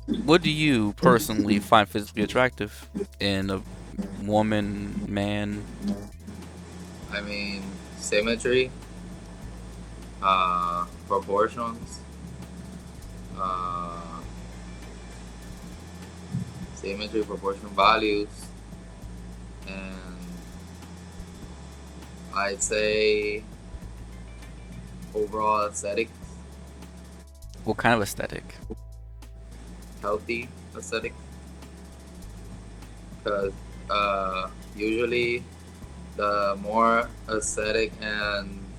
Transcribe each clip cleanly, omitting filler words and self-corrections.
What do you personally find physically attractive in a woman, man? I mean, symmetry, proportions, uh, symmetry, proportion, values, and I'd say overall aesthetics, What kind of aesthetic? healthy aesthetics, because usually the more aesthetic and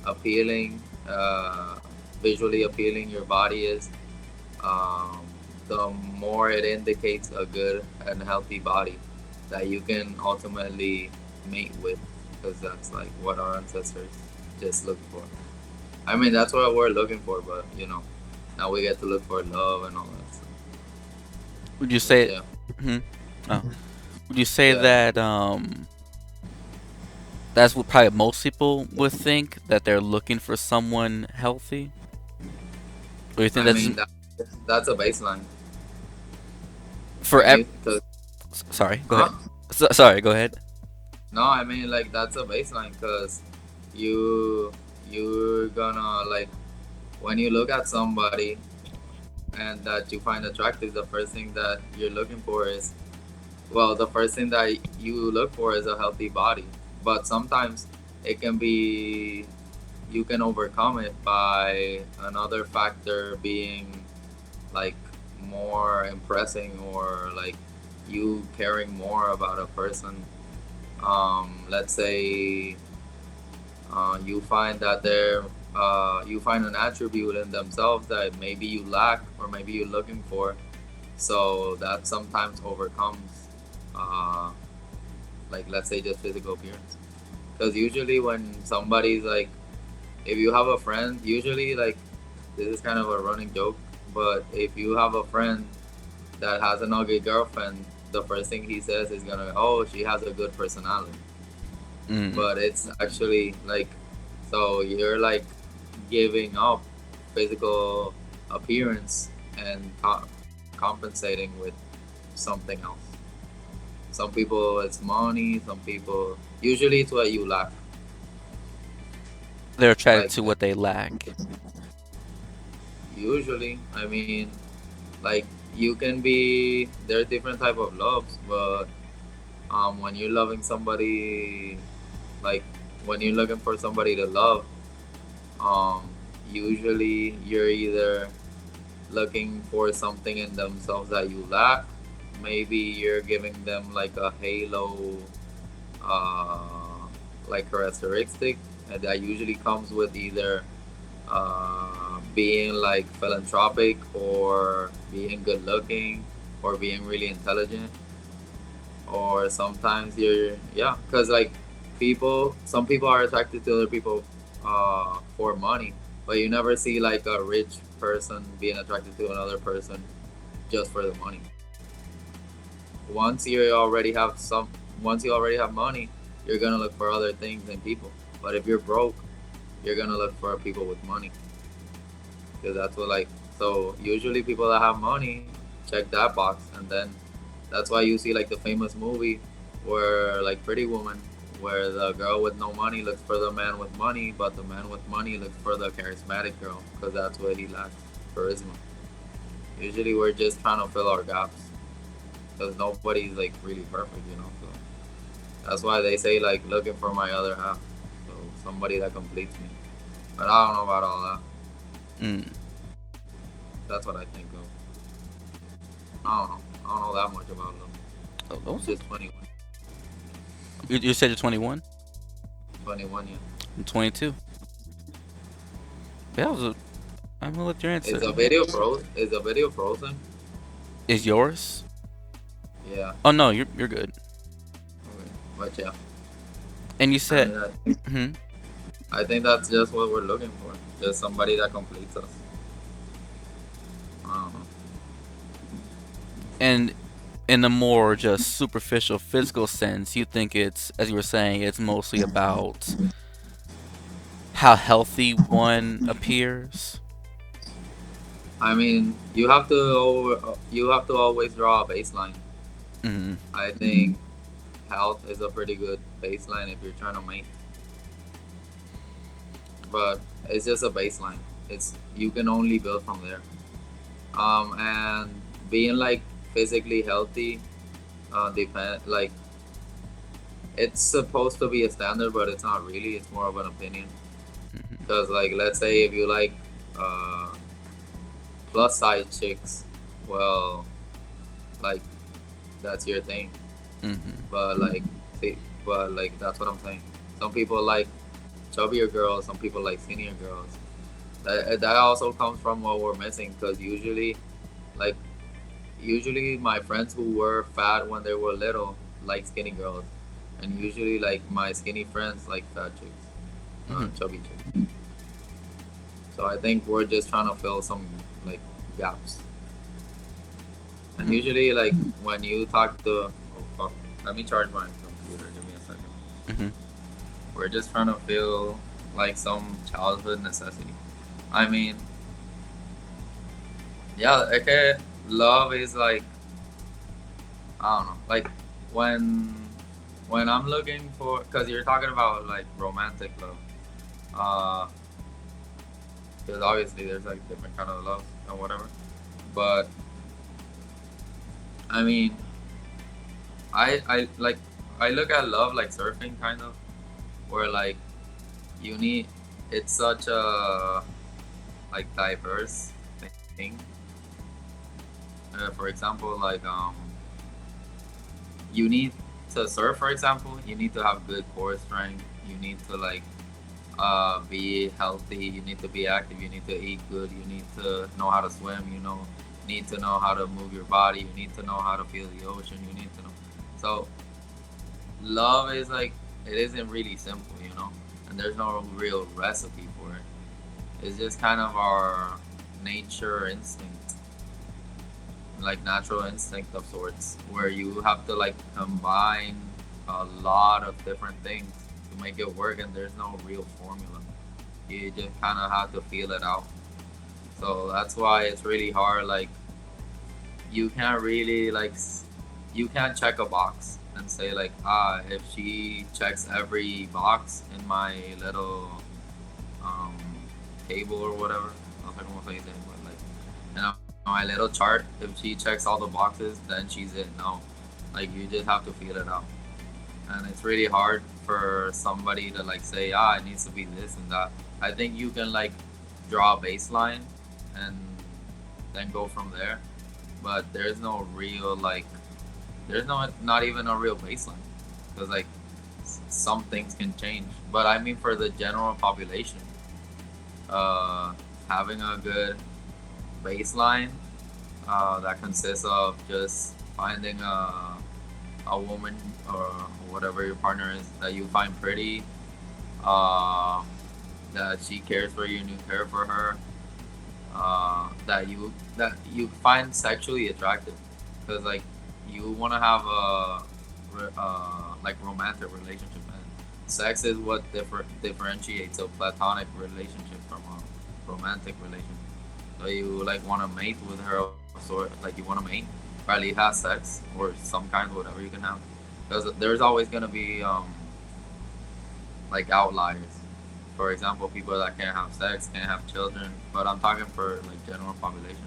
appealing, visually appealing your body is, um, the more it indicates a good and healthy body that you can ultimately mate with, because that's like what our ancestors just looked for. I mean, that's what we're looking for, but now we get to look for love and all that stuff. Would you But say? yeah, Hmm, oh, would you say yeah. that that's what probably most people would think that they're looking for someone healthy? Or you think I that's mean, that's a baseline. for When you, cause, sorry, go huh? ahead. Sorry, go ahead. No, I mean like that's a baseline, because you you're gonna like when you look at somebody and that you find attractive, the first thing that you're looking for is, well, the first thing that you look for is a healthy body. But sometimes it can be, you can overcome it by another factor being like more impressing, or like you caring more about a person. Let's say you find that you find an attribute in themselves that maybe you lack or maybe you're looking for, so that sometimes overcomes, uh, like let's say just physical appearance. Because usually when somebody's like, if you have a friend, usually like this is kind of a running joke, but if you have a friend that has an ugly girlfriend, the first thing he says is gonna, oh, she has a good personality. Mm. But it's actually like, so you're like giving up physical appearance and compensating with something else. Some people it's money, some people usually it's what you lack. They're attracted Like to what they lack. usually, I mean, like you can be, there's different type of loves, but when you're loving somebody, like when you're looking for somebody to love, um, usually you're either looking for something in themselves that you lack. Maybe you're giving them like a halo, uh, like characteristic, and that usually comes with either being like philanthropic, or being good looking, or being really intelligent, or sometimes you're, yeah, because like some people are attracted to other people for money, but you never see like a rich person being attracted to another person just for the money. once you already have some Once you already have money, you're gonna look for other things in people. But if you're broke, you're gonna look for people with money, because that's what, like, so usually people that have money check that box, and then that's why you see like the famous movie where like Pretty Woman, where the girl with no money looks for the man with money, but the man with money looks for the charismatic girl, because that's what he lacks, charisma. Usually we're just trying to fill our gaps, because nobody's like really perfect. So that's why they say like looking for my other half, so somebody that completes me. But I don't know about all that. Mm. That's what I think of. I don't know. I don't know that much about them. Oh, I'm those are, just 21. you said you're 21? 21, yeah. I'm 22. That was a. I'm gonna let your Is answer. the video frozen? Is the video frozen? Is yours? Yeah. Oh no, you're good. Okay. But yeah, And you I said, mean, hmm, I think that's just what we're looking for. Just somebody that completes us. I don't know. and in a more just superficial physical sense, you think it's, as you were saying, it's mostly about how healthy one appears. I mean, you have to always draw a baseline. Mhm. I think health is a pretty good baseline if you're trying to make, but it's just a baseline. It's you can only build from there. And being like physically healthy, depend like it's supposed to be a standard, but it's not really. It's more of an opinion. Mhm. Because like, let's say if you like uh, plus size chicks, well, like that's your thing. Mhm. But like, see, but like that's what I'm saying. Some people like chubbier girls. Some people like skinnier girls. That also comes from what we're missing. Because like usually my friends who were fat when they were little like skinny girls, and usually like my skinny friends like fat chicks, Mhm. chubby chicks. So I think we're just trying to fill some like gaps. And Mhm. usually like when you talk to oh fuck, let me charge my computer. Give me a second. Mhm. We're just trying to fill like some childhood necessity. I mean, yeah, okay. Love is like I don't know, like when when I'm looking for, because you're talking about like romantic love, uh, because obviously there's like different kind of love and whatever. But I mean, I like I look at love like surfing kind of, where like you need it's such a like diverse thing. For example, like you need to surf. For example, you need to have good core strength. You need to like be healthy. You need to be active. You need to eat good. You need to know how to swim. Need to know how to move your body. You need to know how to feel the ocean. You need to know. So love is like it isn't really simple, and there's no real recipe for it. It's just kind of our nature instinct, like natural instinct of sorts, where you have to like combine a lot of different things to make it work, and there's no real formula. You just kind of have to feel it out. So that's why it's really hard. Like you can't really you can't check a box and say like if she checks every box in my little um table or whatever. I don't know cómo se dice, but like in my little chart, if she checks all the boxes, then she's it. No, like you just have to feel it out, and it's really hard for somebody to like say it needs to be this and that. I think you can like draw a baseline and then go from there, but there's no real like there's no not even a real baseline because like some things can change. But I mean for the general population, uh, having a good baseline that consists of just finding a woman or whatever your partner is that you find pretty, uh, that she cares for you and you care for her, that you find sexually attractive, because like you want to have a like romantic relationship, and sex is what differentiates a platonic relationship from a romantic relationship. So you like want to mate with her of sort, like you want to mate, or at least have sex or some kind of whatever you can have, because there's always gonna be like outliers. For example, people that can't have sex, can't have children. But I'm talking for like general population.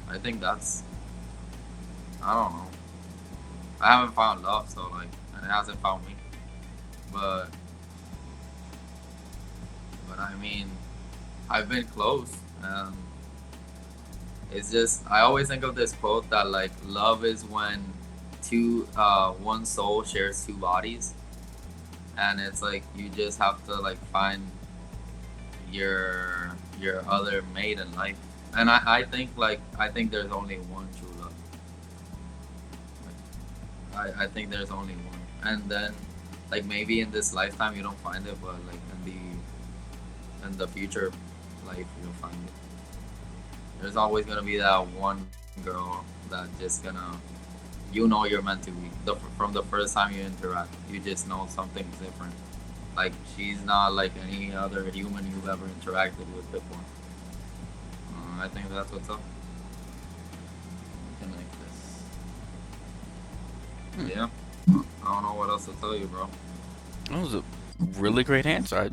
I think that's I don't know. I haven't found love, so like, and it hasn't found me. But I mean, I've been close, and it's just I always think of this quote that like love is when one soul shares two bodies, and it's like you just have to like find your other mate in life. And I think there's only one true love. I think there's only one. And then like maybe in this lifetime you don't find it, but like in the future life you'll find it. There's always gonna be that one girl that just gonna you're meant to be. From the first time you interact, you just know something's different. Like she's not like any other human you've ever interacted with before. I think that's what's up. Connect this. Hmm. Yeah. I don't know what else to tell you, bro. That was a really great answer.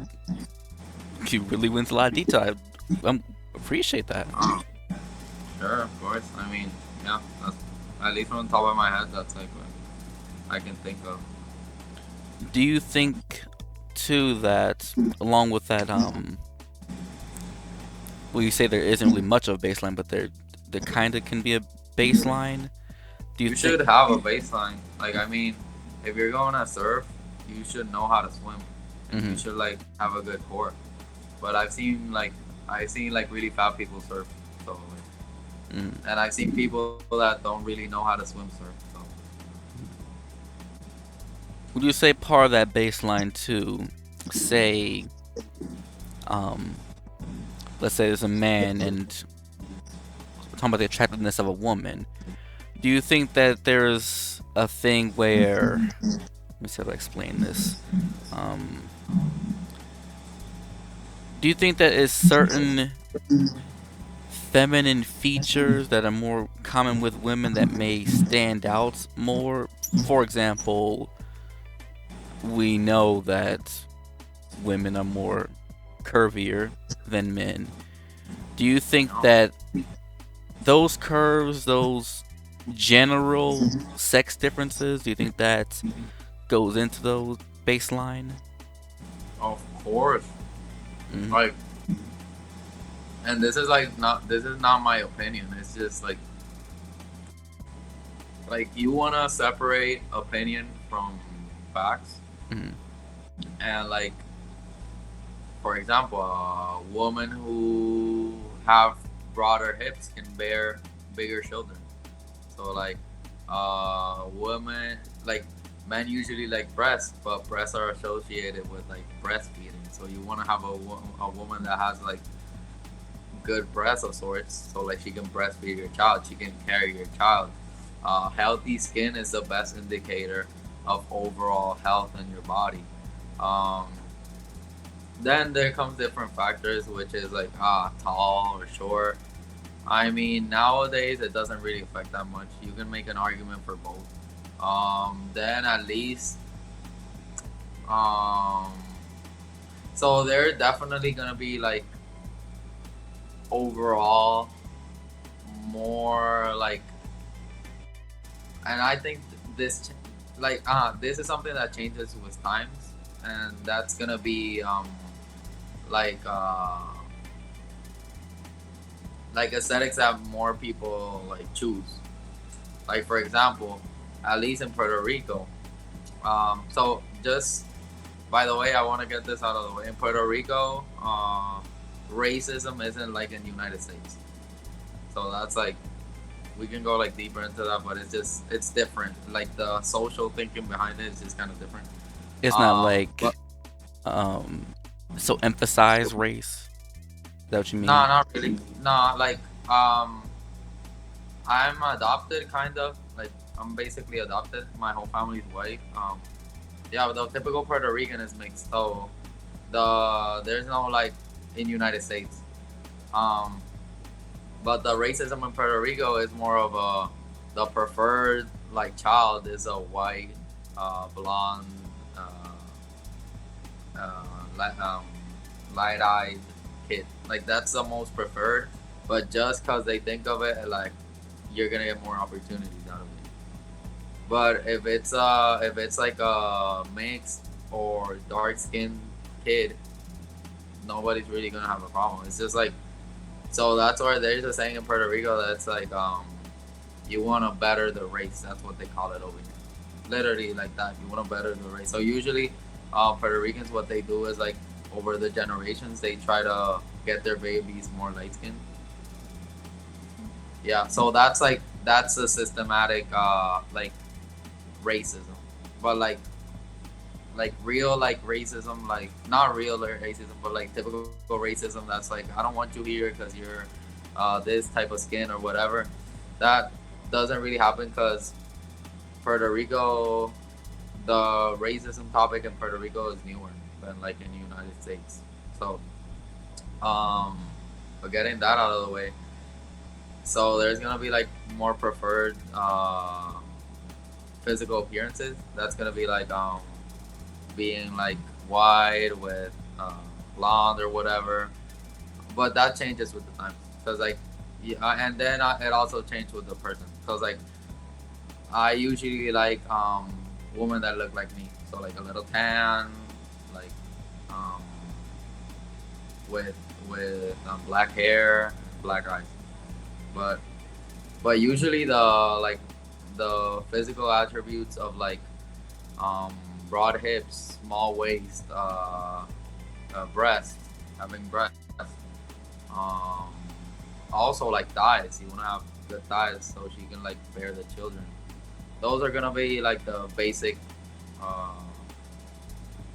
You really went into a lot of detail. I appreciate that. Uh, sure, of course. I mean, yeah, that's at least from the top of my head, that's like what I can think of. Do you think too that along with that well you say there isn't really much of a baseline, but there kind of can be a baseline. Do you You think should have a baseline. Like, I mean, if you're going to surf, you should know how to swim, and you mhm. should like have a good core. But I've seen like really fat people surf, so like, Mm. and I've seen people that don't really know how to swim surf. So Would you say part of that baseline to say um let's say there's a man and talking about the attractiveness of a woman. Do you think that there's a thing where let me see how to explain this. Um, do you think that is certain feminine features that are more common with women that may stand out more? For example, we know that women are more curvier than men. Do you think no, that those curves, those general sex differences, do you think that goes into those baseline? of course, Mm-hmm. like, and this is not my opinion. It's just like you wanna separate opinion from facts, Mm-hmm. and like for example, a woman who have broader hips can bear bigger children. So like, women like men usually like breasts, but breasts are associated with like breastfeeding. So you want to have a woman that has like good breasts of sorts, so like she can breastfeed your child, she can carry your child. Healthy skin is the best indicator of overall health in your body. Um, then there comes different factors, which is like tall or short. I mean, nowadays it doesn't really affect that much. You can make an argument for both. Then at least, um, so they're definitely gonna be like overall more like, and I think this is something that changes with times, and that's gonna be like uh, like aesthetics that more people like choose. Like for example, at least in Puerto Rico. So just by the way, I want to get this out of the way. In Puerto Rico, racism isn't like in the United States. So that's like we can go like deeper into that, but it's different. Like the social thinking behind it is just kind of different. It's not But like um so emphasize race. Is that what you no, mean? not really. No, like um, I'm adopted, kind of. Like I'm basically adopted. My whole family's white. Yeah, the typical Puerto Rican is mixed. So there's no like in United States. Um, but the racism in Puerto Rico is more of a the preferred like child is a white, blonde, uh, uh, light, um, light-eyed kid. Like that's the most preferred. But just cause they think of it like you're gonna get more opportunities out of it. But if it's like a mixed or dark skinned kid, nobody's really gonna have a problem. It's just like so that's why there's a saying in Puerto Rico that's like you wanna better the race. That's what they call it over here. Literally like that. You wanna better the race. So usually Puerto Ricans what they do is like over the generations they try to get their babies more light skinned. Yeah, so that's a systematic like racism. But like real like racism, like not real racism, but like typical racism. That's like I don't want you here because you're this type of skin or whatever. That doesn't really happen because Puerto Rico, the racism topic in Puerto Rico is newer than like in the United States. So, um, but getting that out of the way, So there's gonna be like more preferred physical appearances. That's gonna be like being like white with blonde or whatever. But that changes with the time, cause like yeah, and then it also changed with the person. Cause like I usually like women that look like me, so like a little tan, like um with black hair, black eyes. But usually like the physical attributes of like um broad hips, small waist, breast, having breast, um also like thighs. You want to have good thighs so she can like bear the children. Those are gonna be like the basic uh,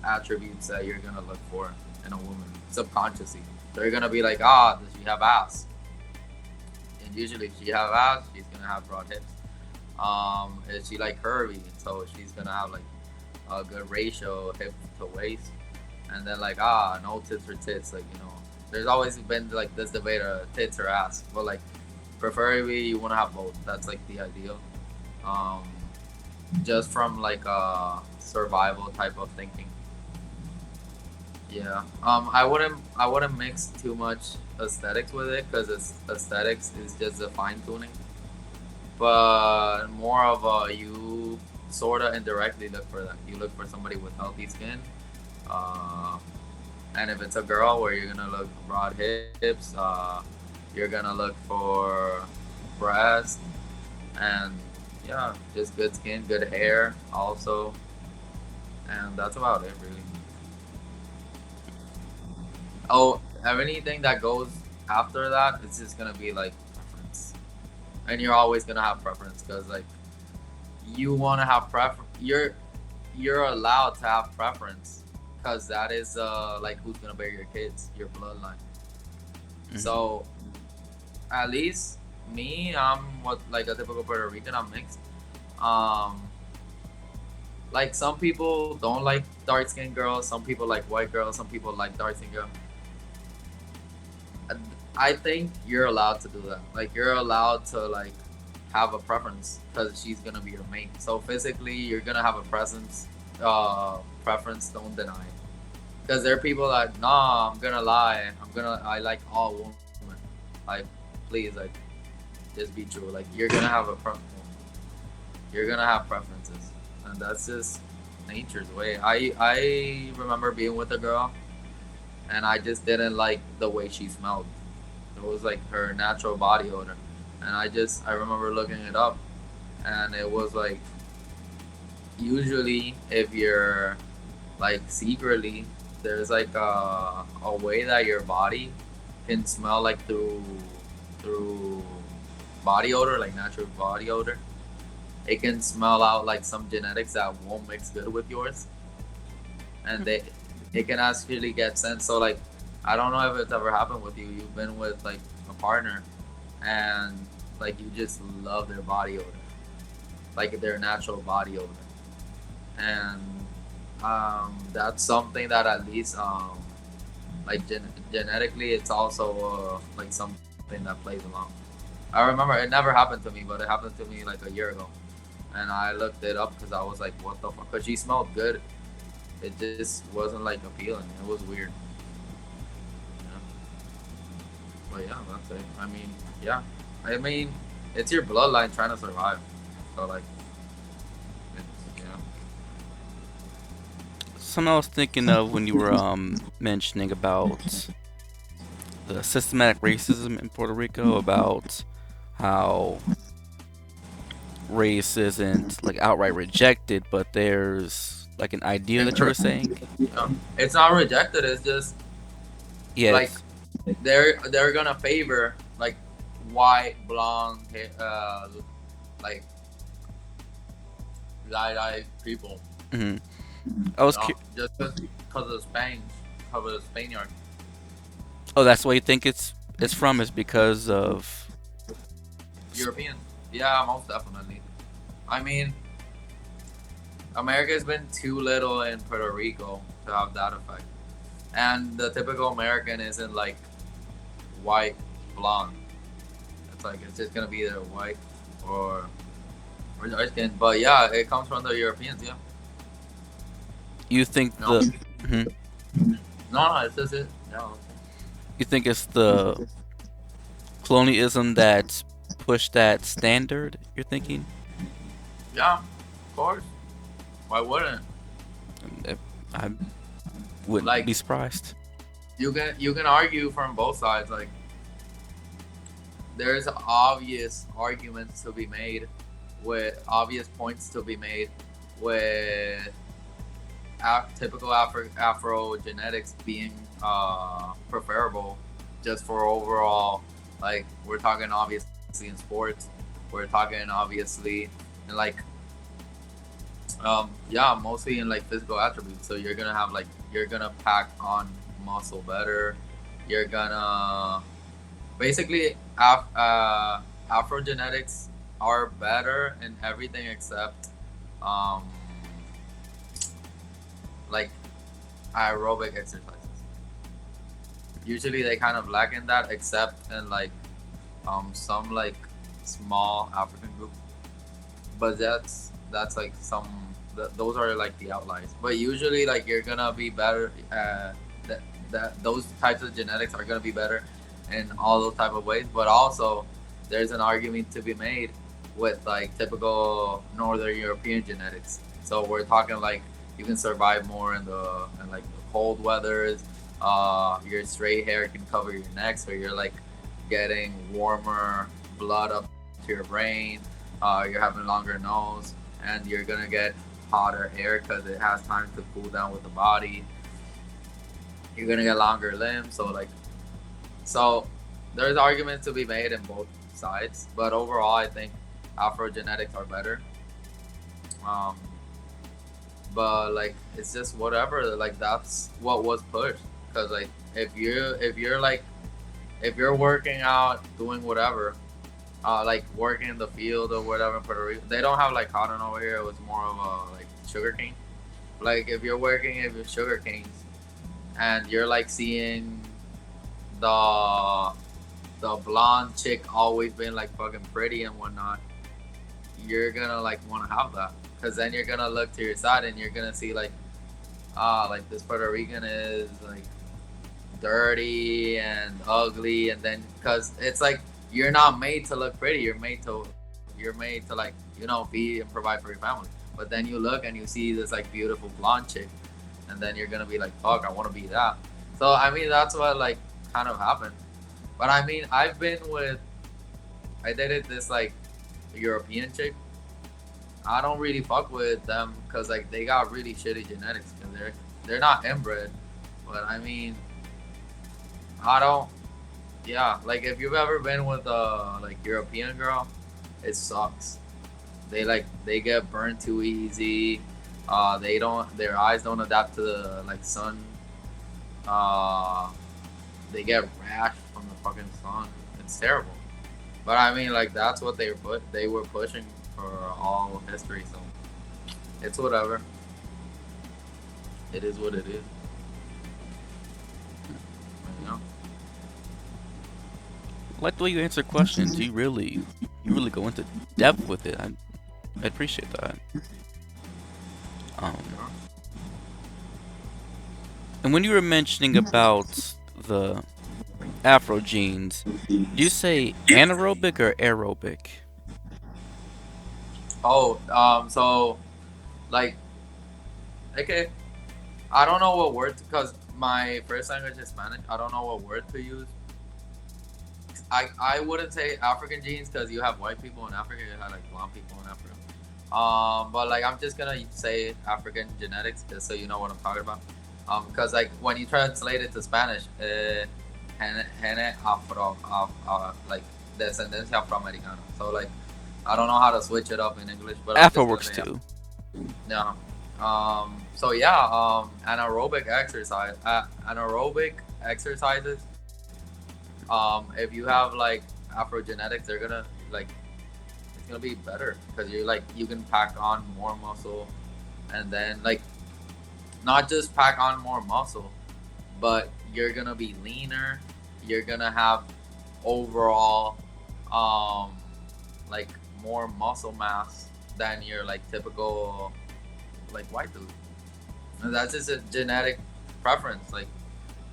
attributes that you're gonna look for in a woman subconsciously. They're gonna be like, ah, does she have ass? And usually, if she have ass, she's gonna have broad hips. Is she like curvy? So she's gonna have like a good ratio hip to waist. And then like, ah, no tits or tits. Like, there's always been like this debate of tits or ass, but like preferably you want to have both. That's like the ideal. Um, just from like a survival type of thinking. Yeah. I wouldn't mix too much aesthetics with it because aesthetics is just a fine tuning. But more of a you sort of indirectly look for that. You look for somebody with healthy skin. Uh, and if it's a girl, where you're gonna look broad hips, you're gonna look for breast, and yeah, just good skin, good hair, also, and that's about it, really. Oh, anything that goes after that, it's just gonna be like preference, and you're always gonna have preference because like you want to have preference. You're allowed to have preference because that is like who's gonna bear your kids, your bloodline. Hmm. So at least me, I'm what like a typical Puerto Rican. I'm mixed. Um, like some people don't like dark skinned girls. Some people like white girls. Some people like dark skinned girls. I think you're allowed to do that. Like you're allowed to like have a preference because she's gonna be your mate. So physically, you're gonna have a presence, preference. Don't deny it. Because there are people that nah, I'm gonna lie. I like all women. Like please, like just be true. Like you're gonna have preferences, and that's just nature's way. I remember being with a girl, and I just didn't like the way she smelled. It was like her natural body odor, and I remember looking it up, and it was like usually if you're like secretly there's like a way that your body can smell like through body odor, like natural body odor. It can smell out like some genetics that won't mix good with yours, and it can actually get sent. So like, I don't know if it's ever happened with you. You've been with like a partner, and like you just love their body odor, like their natural body odor, and that's something that at least like genetically, it's also like something that plays along. I remember it never happened to me, but it happened to me like a year ago, and I looked it up because I was like, "What the fuck?" Because she smelled good. It just wasn't like appealing. It was weird. Yeah. But yeah, that's it. I mean, yeah. I mean, it's your bloodline trying to survive. So like, it's, yeah. Something I was thinking of when you were mentioning about the systematic racism in Puerto Rico, about how race isn't like outright rejected, but there's like an idea that you were saying. Yeah. It's not rejected. It's just Yeah, like it's they're gonna favor like white, blonde, like light-eyed people. mhm. I was Just because of Spain, because of the Spaniard. oh, that's why you think it's from is because of European. Yeah, most definitely. I mean, America's been too little in Puerto Rico to have that effect. And the typical American isn't like white, blonde. It's like it's just gonna be either white or dark skin. But yeah, it comes from the Europeans. Yeah. You think No. the mhm. No, it's just it. No. You think it's the colonialism that pushed that standard? You're thinking? Yeah, of course. Why wouldn't? If- I wouldn't Like be surprised. you can argue from both sides. Like there's obvious arguments to be made, with obvious points to be made, with typical Afro genetics being preferable, just for overall. Like we're talking obviously in sports, we're talking obviously in like yeah, mostly in like physical attributes. So you're gonna have like you're gonna pack on muscle better. You're gonna basically Afro genetics are better in everything except um like aerobic exercises. Usually they kind of lack in that, except in like some like small African group. But that's like those are like the outliers. But usually like you're gonna be better. That those types of genetics are gonna be better in all those type of ways. But also there's an argument to be made with like typical Northern European genetics. So we're talking like you can survive more in like the cold weathers. Your straight hair can cover your neck, so you're like getting warmer blood up to your brain. You're having longer nose, and you're gonna get hotter hair because it has time to cool down with the body. You're gonna get longer limbs, so there's arguments to be made in both sides. But overall, I think Afro genetics are better. Um, but like it's just whatever. Like that's what was pushed. Cause like if you're working out, doing whatever, like working in the field or whatever in Puerto Rico, they don't have like cotton over here. It was more of a like sugar cane. Like if you're working if you're sugar canes and you're like seeing the the blonde chick always been like fucking pretty and whatnot, you're gonna like want to have that. Cause then you're gonna look to your side and you're gonna see like this Puerto Rican is like dirty and ugly, and then because it's like you're not made to look pretty, you're made to like feed and provide for your family. But then you look and you see this like beautiful blonde chick, and then you're gonna be like, fuck, I want to be that. So I mean that's what like kind of happened. But I mean I dated this like European chick. I don't really fuck with them because like they got really shitty genetics, because they're not inbred. But I mean, I don't. Yeah, like if you've ever been with a like European girl, it sucks. They get burned too easy. They don't. Their eyes don't adapt to the like sun. Uh, they get rash from the fucking sun. It's terrible. But I mean, like that's what they were pushing for all history. So it's whatever. It is what it is. You know. Like the way you answer questions. You really go into depth with it. I appreciate that. Um, and when you were mentioning about the Afro genes, do you say anaerobic or aerobic? Oh, so like, okay, I don't know what word because my first language is Spanish. I don't know what word to use. I wouldn't say African genes because you have white people in Africa. You have like blonde people in Africa. But like I'm just gonna say African genetics just so you know what I'm talking about. Because like when you translate it to Spanish, gene afro, like descendencia afroamericana. So like I don't know how to switch it up in English, but I'm Afro just gonna works say too. yeah. So yeah, anaerobic exercises. If you have like Afro genetics, they're gonna like it's gonna be better because you can pack on more muscle, and then like not just pack on more muscle, but you're gonna be leaner. You're gonna have overall um like more muscle mass than your like typical like white dude. And that's just a genetic preference.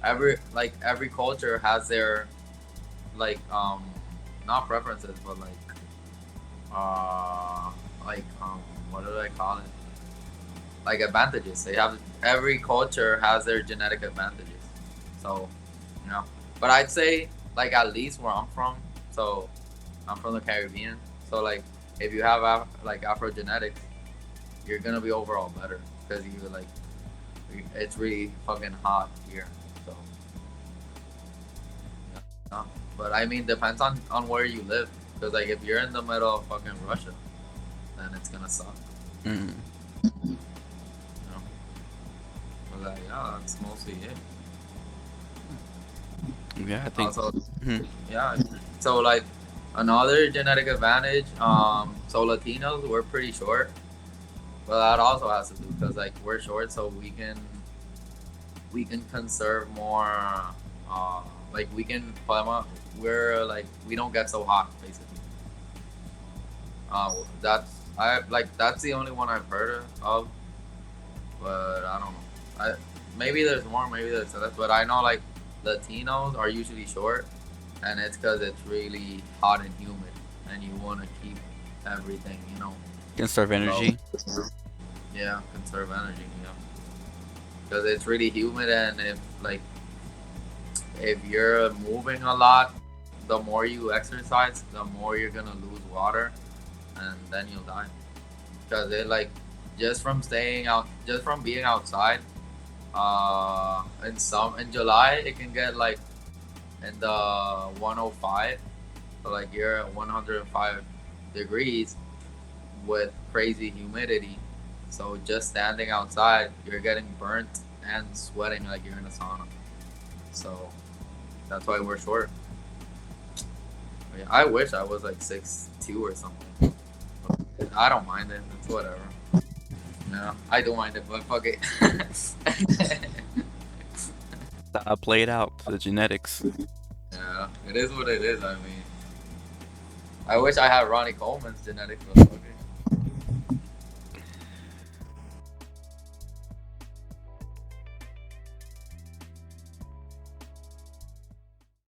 Every culture has their like not preferences but uh what do I call it? Like advantages. They have every culture has their genetic advantages. So, you know. But I'd say like at least where I'm from, so I'm from the Caribbean. So like if you have like Afro genetics, you're gonna be overall better because you like it's really fucking hot here. So yeah. But I mean, depends on where you live. Because like if you're in the middle of fucking Russia, then it's gonna suck. Mm. You know. But like, yeah, that's mostly it. Yeah, I think. Also, Mhm. yeah. So like another genetic advantage. So Latinos we're pretty short, but that also has to do because like we're short, so we can conserve more. Uh, like we can, we're like we don't get so hot basically. That's the only one I've heard of, but I don't know. I maybe there's more, maybe there's less, but I know like Latinos are usually short, and it's because it's really hot and humid, and you want to keep everything, Conserve low. energy. Yeah, conserve energy. Yeah, because it's really humid, and if you're moving a lot, the more you exercise, the more you're gonna lose water, and then you'll die. Because it like just from being outside, in July it can get like in the 105, so like you're at 105 degrees with crazy humidity. So just standing outside, you're getting burnt and sweating like you're in a sauna. So that's why we're short. Yeah, I wish I was like 6'2" or something. I don't mind it. It's whatever. No, I don't mind it, but fuck it. I played out the genetics. Yeah, it is what it is. I mean, I wish I had Ronnie Coleman's genetics, but fuck it.